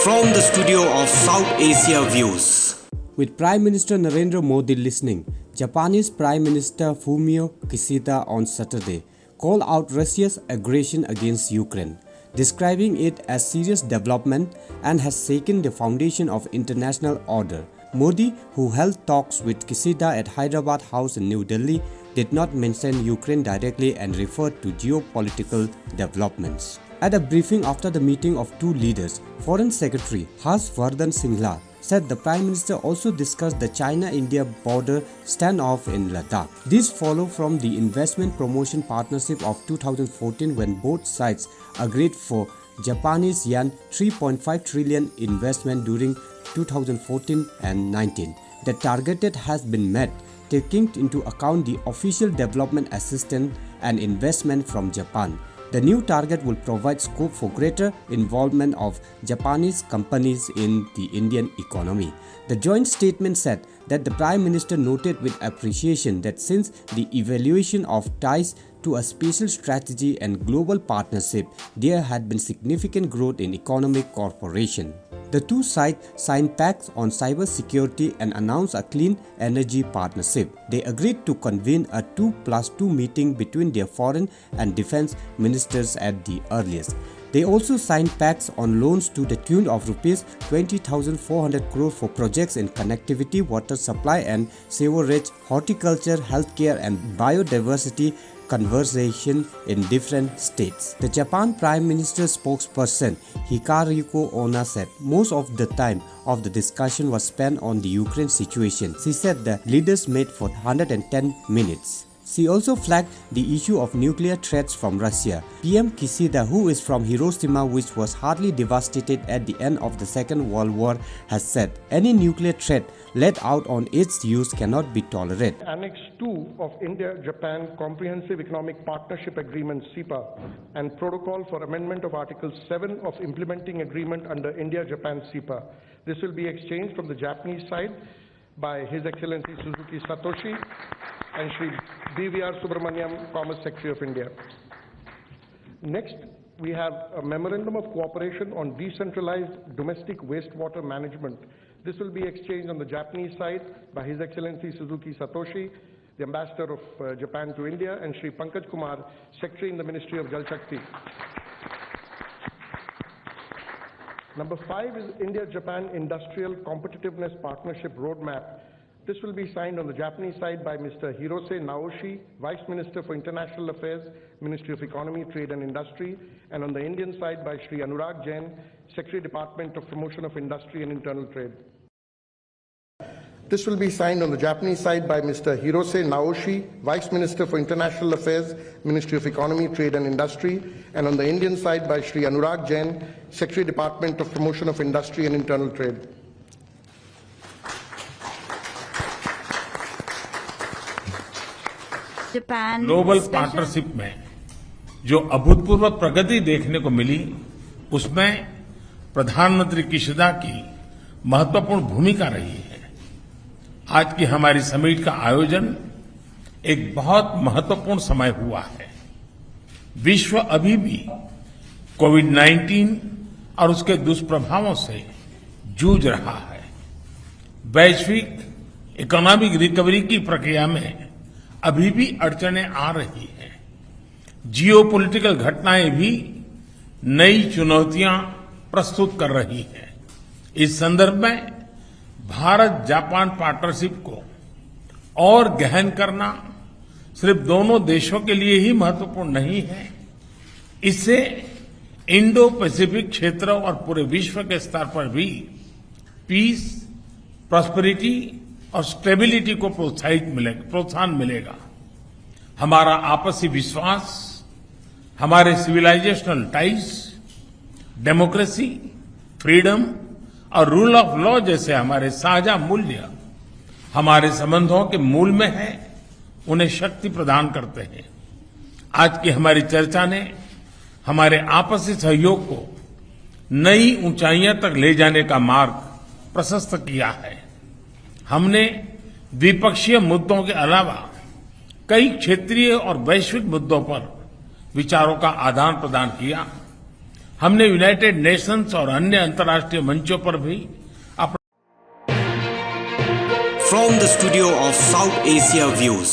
from the studio of South Asia Views. With Prime Minister Narendra Modi listening, Japanese Prime Minister Fumio Kishida on Saturday called out Russia's aggression against Ukraine, describing it as serious development and has shaken the foundation of international order. Modi, who held talks with Kishida at Hyderabad House in New Delhi, did not mention Ukraine directly and referred to geopolitical developments. At a briefing after the meeting of two leaders, Foreign Secretary Harsh Vardhan Shringla said the Prime Minister also discussed the China-India border standoff in Ladakh. These follow from the Investment Promotion Partnership of 2014 when both sides agreed for Japanese yen 3.5 trillion investment during 2014 and 19. The target has been met, taking into account the official development assistance and investment from Japan. The new target will provide scope for greater involvement of Japanese companies in the Indian economy. The joint statement said that the Prime Minister noted with appreciation that since the evaluation of ties to a spatial strategy and global partnership, there had been significant growth in economic cooperation. The two sides signed pacts on cyber security and announced a clean energy partnership. They agreed to convene a 2+2 meeting between their foreign and defense ministers at the earliest. They also signed pacts on loans to the tune of Rs 20,400 crore for projects in connectivity, water supply and sewerage, horticulture, healthcare and biodiversity conservation in different states. The Japan Prime Minister spokesperson Hikaruko Onna said most of the time of the discussion was spent on the Ukraine situation. She said the leaders met for 110 minutes. She also flagged the issue of nuclear threats from Russia. PM Kishida, who is from Hiroshima, which was hardly devastated at the end of the Second World War, has said any nuclear threat let out on its use cannot be tolerated. Annex 2 of India-Japan Comprehensive Economic Partnership Agreement (CEPA) and Protocol for Amendment of Article 7 of Implementing Agreement under India-Japan CEPA. This will be exchanged from the Japanese side by His Excellency Suzuki Satoshi and Shri BVR Subramaniam, Commerce Secretary of India. Next, we have a Memorandum of Cooperation on Decentralized Domestic Wastewater Management. This will be exchanged on the Japanese side by His Excellency Suzuki Satoshi, the Ambassador of Japan to India, and Shri Pankaj Kumar, Secretary in the Ministry of Jal Shakti. Number 5 is India-Japan Industrial Competitiveness Partnership Roadmap. This will be signed on the Japanese side by Mr. Hirose Naoshi, Vice Minister for International Affairs, Ministry of Economy, Trade and Industry, and on the Indian side by Shri Anurag Jain, Secretary Department of Promotion of Industry and Internal Trade. This will be signed on the Japanese side by Mr. Hirose Naoshi, Vice Minister for International Affairs, Ministry of Economy, Trade and Industry, and on the Indian side by Shri Anurag Jain, Secretary Department of Promotion of Industry and Internal Trade. Japan global partnership में जो अभूतपूर्व प्रगति देखने को मिली, उसमें प्रधानमंत्री Kishida की महत्वपूर्ण भूमिका रही है। आज की हमारी समिट का आयोजन एक बहुत महत्वपूर्ण समय हुआ है। विश्व अभी भी कोविड-19 और उसके दुष्प्रभावों से जूझ रहा है। वैश्विक इकोनॉमिक रिकवरी की प्रक्रिया में अभी भी अड़चनें आ रही हैं। जियोपॉलिटिकल घटनाएं भी नई चुनौतियां प्रस्तुत कर रही हैं। इस संदर्भ में भारत जापान पार्टनरशिप को और गहन करना सिर्फ दोनों देशों के लिए ही महत्वपूर्ण नहीं है, इससे इंडो पैसिफिक क्षेत्र और पूरे विश्व के स्तर पर भी पीस, प्रॉस्पेरिटी और स्टेबिलिटी को प्रोत्साहन मिलेगा। हमारा आपसी विश्वास, हमारे सिविलाइजेशनल टाइज, डेमोक्रेसी, फ्रीडम और रूल ऑफ लॉ जैसे हमारे साझा मूल्य हमारे संबंधों के मूल में है, उन्हें शक्ति प्रदान करते हैं। आज की हमारी चर्चा ने हमारे आपसी सहयोग को नई ऊंचाइयों तक ले जाने का मार्ग प्रशस्त किया है। हमने द्विपक्षीय मुद्दों के अलावा कई क्षेत्रीय और वैश्विक मुद्दों पर विचारों का आदान प्रदान किया। हमने यूनाइटेड नेशंस और अन्य अंतर्राष्ट्रीय मंचों पर भी From the studio of South Asia Views.